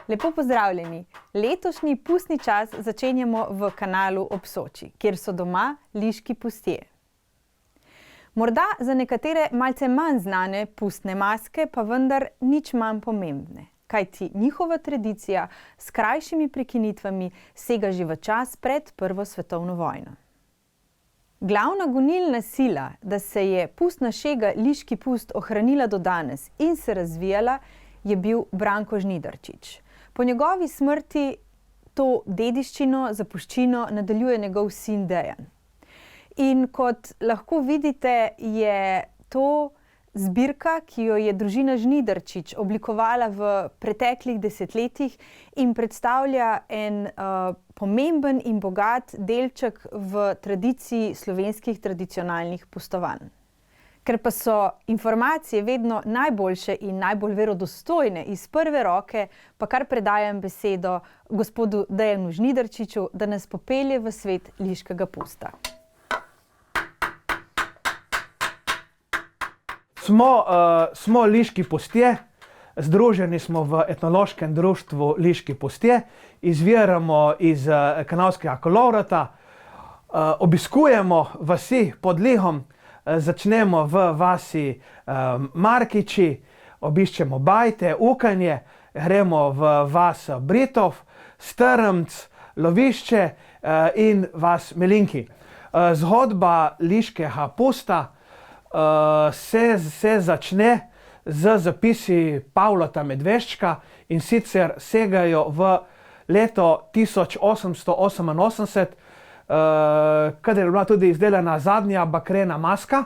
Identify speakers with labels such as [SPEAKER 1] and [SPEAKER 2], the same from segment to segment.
[SPEAKER 1] Lepo pozdravljeni! Letošnji pustni čas začenjamo v Kanalu ob Soči, kjer so doma liški pustje. Morda za nekatere malce manj znane pustne maske, pa vendar nič manj pomembne, kajti njihova tradicija s krajšimi prekinitvami sega že v čas pred Prvo svetovno vojno. Glavna gonilna sila, da se je pustna šega liški pust ohranila do danes in se razvijala, je bil Branko Žnidarčič. Po njegovi smrti to dediščino, zapuščino nadaljuje njegov sin Dejan. In kot lahko vidite, je to zbirka, ki jo je družina Žnidarčič oblikovala v preteklih desetletjih in predstavlja en pomemben in bogat delček v tradiciji slovenskih tradicionalnih pustovanj. Ker pa so informacije vedno najboljše in najbolj verodostojne iz prve roke, pa kar predajam besedo gospodu Dejanu Žnidarčiču, da nas popelje v svet liškega pusta.
[SPEAKER 2] Smo liški pustje, združeni smo v etnološkem društvu Liški pustje, izviramo iz Kanalskega kolovrata, obiskujemo vasi pod Lihom, začnemo v vasi Markiči, obiščemo Bajte, Ukanje, gremo v vas Britov, Strmc, Lovišče in vas Melinki. Zgodba liškega pusta se začne z zapisi Pavla Medveščka in sicer segajo v leto 1888, kadar je bila tudi izdelana zadnja bakrena maska.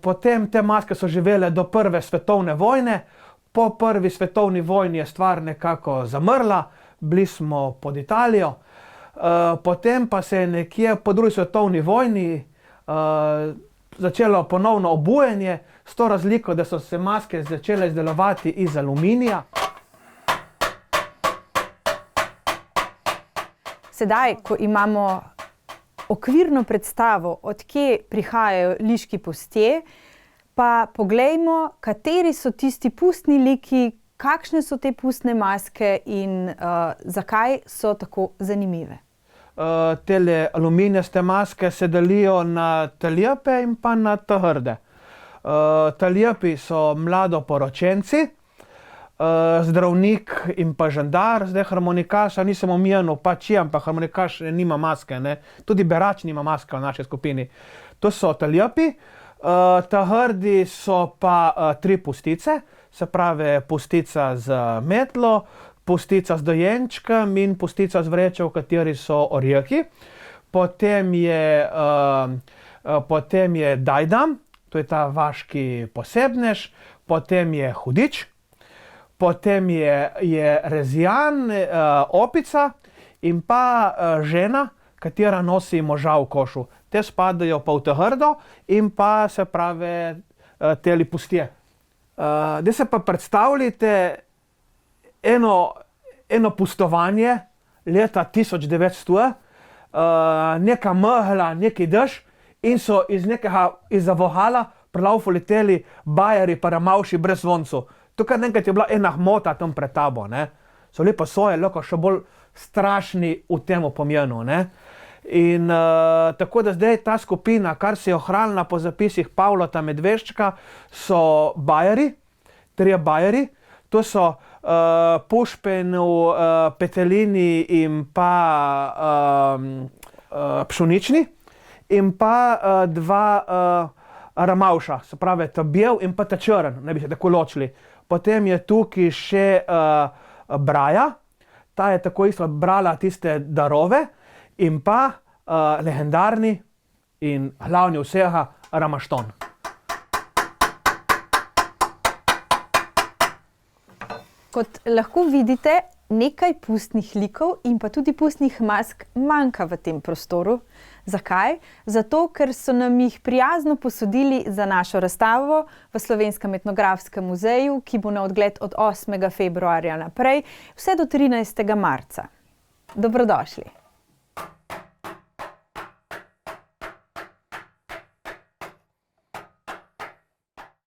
[SPEAKER 2] Potem te maske so živele do Prve svetovne vojne. Po Prvi svetovni vojni je stvar nekako zamrla, bili smo pod Italijo. Potem pa se je nekje po Drugi svetovni vojni začelo ponovno obujanje, s to razliko, da so se maske začele izdelovati iz aluminija.
[SPEAKER 1] Sedaj, ko imamo okvirno predstavo, od kje prihajajo liški pustje, pa poglejmo, kateri so tisti pustni liki, kakšne so te pustne maske in zakaj so tako zanimive.
[SPEAKER 2] Tele aluminijaste maske se delijo na taljepe in pa na trde. Taljepi so mladoporočenci, zdravnik in pa žandar, zdaj harmonikaša nisem omenil, pač je, ampak harmonikaš nima maske, ne. Tudi berač nima maske v naši skupini. To so taljepi, trdi so pa tri pustice, se pravi pustica z metlo, pustica z dojenčkom in pustica z vrečo, v kateri so orjehi. Potem je dajdam, to je ta vaški posebnež, potem je hudič, potem je rezijan, opica in pa žena, katera nosi moža v košu. Te spadajo pa v trdo in pa se pravi teli pustje. Zdaj se pa predstavljate eno pustovanje leta 1900, neka megla, neki dež in so iz vohala prilaufali teli bajeri pa ramavši brez zvoncev. Tukaj nekaj je bila ena hmota tam pred tabo, ne. So lepo soje, lahko še bolj strašni v tem pomenu, ne. In tako da zdaj ta skupina, kar se je ohranila po zapisih Pavla Medveščka, so bajeri, trije bajeri. To so pušpenu, petelini in pa pšenični in pa dva ramavša, se pravi ta bel in pa ta črn, ne bi se tako ločili. Potem je tukaj še Braja, ta je tako isto brala tiste darove in pa legendarni in glavni vsega Ramašton.
[SPEAKER 1] Kot lahko vidite, nekaj pustnih likov in pa tudi pustnih mask manjka v tem prostoru. Zakaj? Zato, ker so nam jih prijazno posodili za našo razstavo v Slovenskem etnografskem muzeju, ki bo na ogled od 8. februarja naprej, vse do 13. marca. Dobrodošli!